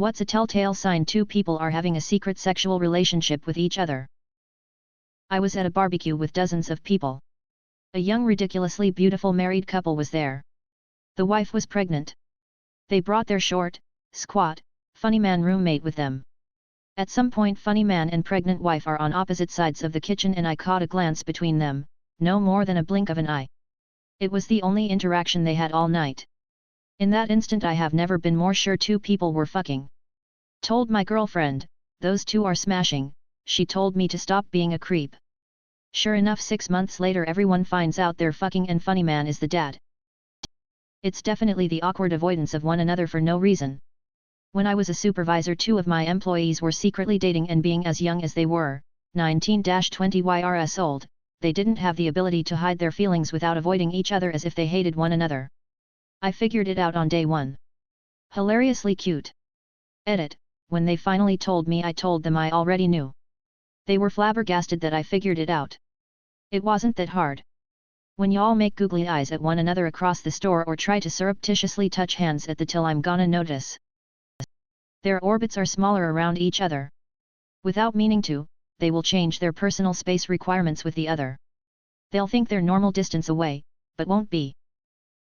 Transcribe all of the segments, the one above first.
What's a telltale sign two people are having a secret sexual relationship with each other? I was at a barbecue with dozens of people. A young ridiculously beautiful married couple was there. The wife was pregnant. They brought their short, squat, funny man roommate with them. At some point funny man and pregnant wife are on opposite sides of the kitchen and I caught a glance between them, no more than a blink of an eye. It was the only interaction they had all night. In that instant I have never been more sure two people were fucking. Told my girlfriend, those two are smashing, she told me to stop being a creep. Sure enough 6 months later everyone finds out they're fucking and funny man is the dad. It's definitely the awkward avoidance of one another for no reason. When I was a supervisor, 2 of my employees were secretly dating and being as young as they were, 19-20 YRS old, they didn't have the ability to hide their feelings without avoiding each other as if they hated one another. I figured it out on day 1. Hilariously cute. Edit, when they finally told me I told them I already knew. They were flabbergasted that I figured it out. It wasn't that hard. When y'all make googly eyes at one another across the store or try to surreptitiously touch hands at the till, I'm gonna notice. Their orbits are smaller around each other. Without meaning to, they will change their personal space requirements with the other. They'll think they're normal distance away, but won't be.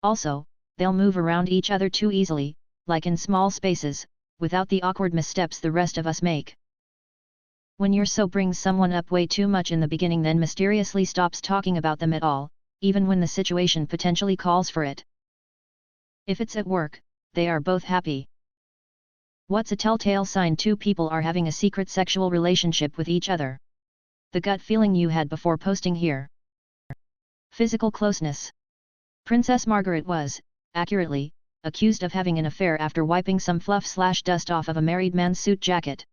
Also, they'll move around each other too easily, like in small spaces, without the awkward missteps the rest of us make. When you're so brings someone up way too much in the beginning, then mysteriously stops talking about them at all, even when the situation potentially calls for it. If it's at work, they are both happy. What's a telltale sign two people are having a secret sexual relationship with each other? The gut feeling you had before posting here. Physical closeness. Princess Margaret was, accurately, accused of having an affair after wiping some fluff/dust off of a married man's suit jacket.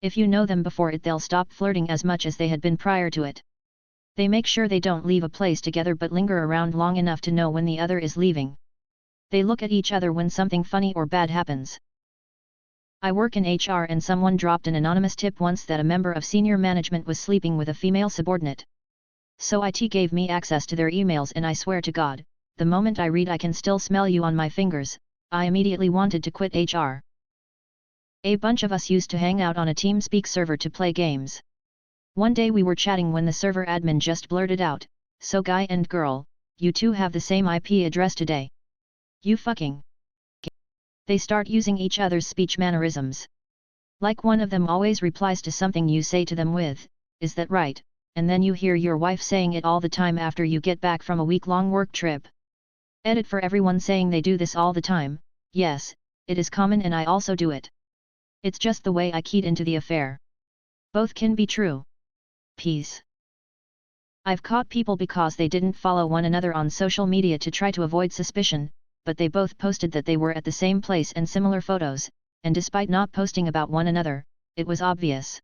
If you know them before it, they'll stop flirting as much as they had been prior to it. They make sure they don't leave a place together but linger around long enough to know when the other is leaving. They look at each other when something funny or bad happens. I work in HR and someone dropped an anonymous tip once that a member of senior management was sleeping with a female subordinate. So IT gave me access to their emails and I swear to God, the moment I read "I can still smell you on my fingers," I immediately wanted to quit HR. A bunch of us used to hang out on a TeamSpeak server to play games. One day we were chatting when the server admin just blurted out, "So guy and girl, you two have the same IP address today. You fucking." They start using each other's speech mannerisms. Like one of them always replies to something you say to them with, "Is that right?" and then you hear your wife saying it all the time after you get back from a week-long work trip. Edit, for everyone saying they do this all the time, yes, it is common and I also do it. It's just the way I keyed into the affair. Both can be true. Peace. I've caught people because they didn't follow one another on social media to try to avoid suspicion, but they both posted that they were at the same place and similar photos, and despite not posting about one another, it was obvious.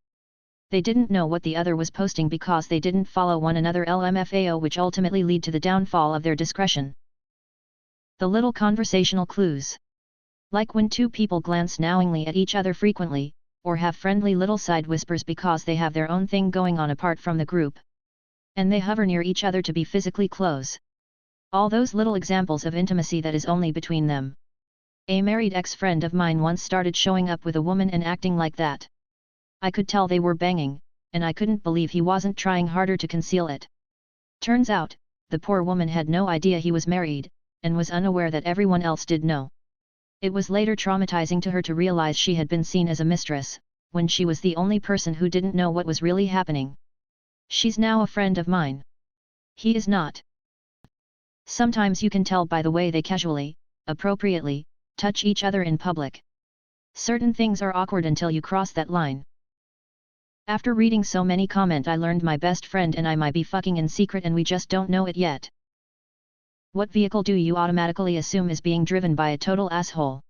They didn't know what the other was posting because they didn't follow one another LMFAO, which ultimately lead to the downfall of their discretion. The little conversational clues. Like when two people glance knowingly at each other frequently, or have friendly little side whispers because they have their own thing going on apart from the group. And they hover near each other to be physically close. All those little examples of intimacy that is only between them. A married ex-friend of mine once started showing up with a woman and acting like that. I could tell they were banging, and I couldn't believe he wasn't trying harder to conceal it. Turns out, the poor woman had no idea he was married, and was unaware that everyone else did know. It was later traumatizing to her to realize she had been seen as a mistress, when she was the only person who didn't know what was really happening. She's now a friend of mine. He is not. Sometimes you can tell by the way they casually, appropriately, touch each other in public. Certain things are awkward until you cross that line. After reading so many comments, I learned my best friend and I might be fucking in secret and we just don't know it yet. What vehicle do you automatically assume is being driven by a total asshole?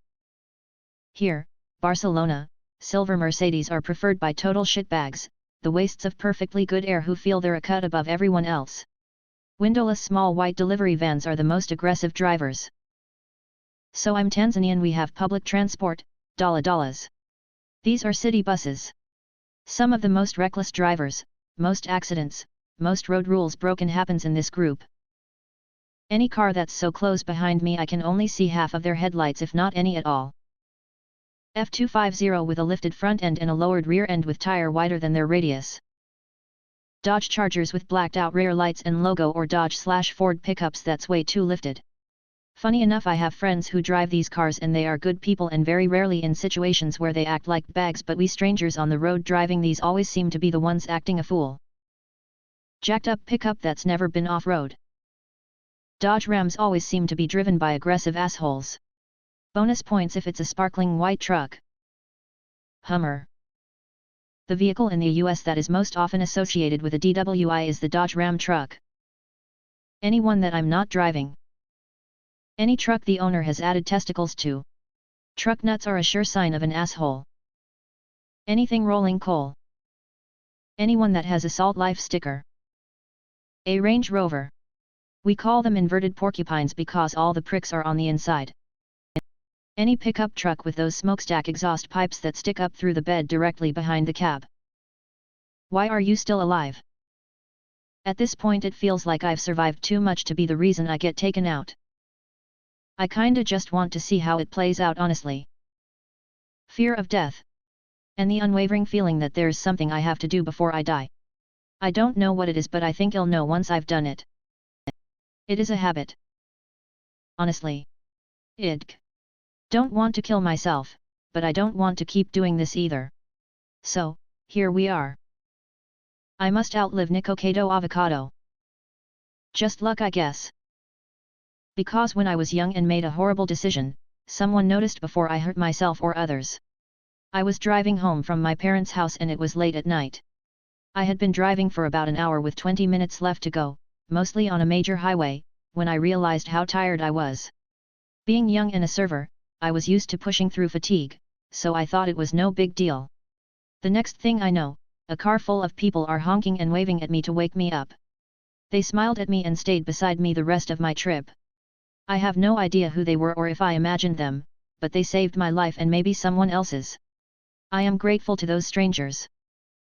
Here, Barcelona, silver Mercedes are preferred by total shitbags, the wastes of perfectly good air who feel they're a cut above everyone else. Windowless small white delivery vans are the most aggressive drivers. So I'm Tanzanian, we have public transport, dollars. These are city buses. Some of the most reckless drivers, most accidents, most road rules broken happens in this group. Any car that's so close behind me I can only see half of their headlights if not any at all. F250 with a lifted front end and a lowered rear end with tire wider than their radius. Dodge Chargers with blacked out rear lights and logo, or Dodge/Ford pickups that's way too lifted. Funny enough, I have friends who drive these cars and they are good people and very rarely in situations where they act like bags, but we strangers on the road driving these always seem to be the ones acting a fool. Jacked up pickup that's never been off-road. Dodge Rams always seem to be driven by aggressive assholes. Bonus points if it's a sparkling white truck. Hummer. The vehicle in the US that is most often associated with a DWI is the Dodge Ram truck. Any one that I'm not driving. Any truck the owner has added testicles to. Truck nuts are a sure sign of an asshole. Anything rolling coal. Anyone that has a Salt Life sticker. A Range Rover. We call them inverted porcupines because all the pricks are on the inside. Any pickup truck with those smokestack exhaust pipes that stick up through the bed directly behind the cab. Why are you still alive? At this point it feels like I've survived too much to be the reason I get taken out. I kinda just want to see how it plays out honestly. Fear of death. And the unwavering feeling that there's something I have to do before I die. I don't know what it is, but I think I'll know once I've done it. It is a habit. Honestly. Don't want to kill myself, but I don't want to keep doing this either. So, here we are. I must outlive Nicocado Avocado. Just luck, I guess. Because when I was young and made a horrible decision, someone noticed before I hurt myself or others. I was driving home from my parents' house and it was late at night. I had been driving for about an hour with 20 minutes left to go, mostly on a major highway, when I realized how tired I was. Being young and a server, I was used to pushing through fatigue, so I thought it was no big deal. The next thing I know, a car full of people are honking and waving at me to wake me up. They smiled at me and stayed beside me the rest of my trip. I have no idea who they were or if I imagined them, but they saved my life and maybe someone else's. I am grateful to those strangers.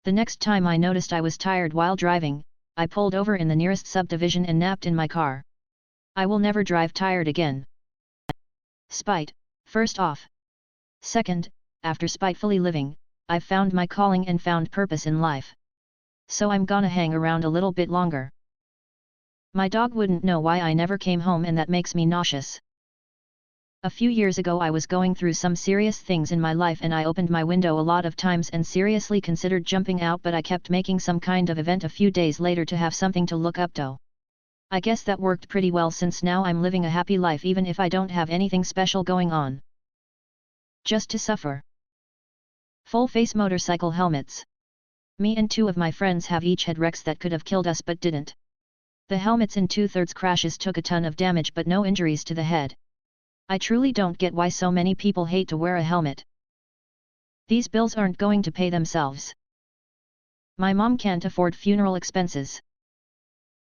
The next time I noticed I was tired while driving, I pulled over in the nearest subdivision and napped in my car. I will never drive tired again. Spite, first off. Second, after spitefully living, I've found my calling and found purpose in life. So I'm gonna hang around a little bit longer. My dog wouldn't know why I never came home, and that makes me nauseous. A few years ago I was going through some serious things in my life and I opened my window a lot of times and seriously considered jumping out, but I kept making some kind of event a few days later to have something to look up to. I guess that worked pretty well since now I'm living a happy life even if I don't have anything special going on. Just to suffer. Full face motorcycle helmets. Me and two of my friends have each had wrecks that could have killed us but didn't. The helmets in 2/3 crashes took a ton of damage but no injuries to the head. I truly don't get why so many people hate to wear a helmet. These bills aren't going to pay themselves. My mom can't afford funeral expenses.